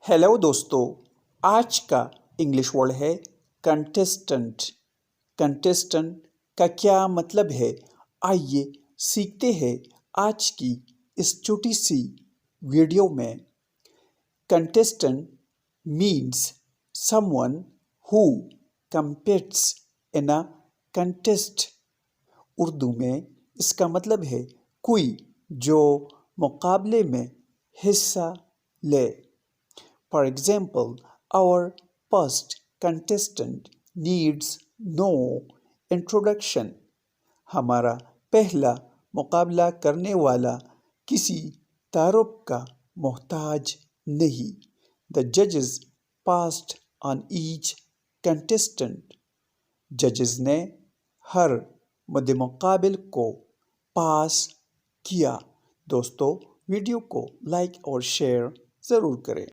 Hello दोस्तों, आज का इंग्लिश वर्ड है कंटेस्टेंट। कंटेस्टेंट का क्या मतलब है, आइए सीखते हैं आज की इस छोटी सी वीडियो में। Contestant means someone who competes in a contest। Urdu में इसका मतलब है कोई जो मुकाबले में हिस्सा ले। For example, our first contestant needs no introduction। हमारा पहला मुकाबला करने वाला किसी तारुफ का मोहताज नहीं। The judges passed on each contestant। जजेस ने हर मुद्देमुकाबिल को पास किया। दोस्तों, वीडियो को लाइक और शेयर ज़रूर करें।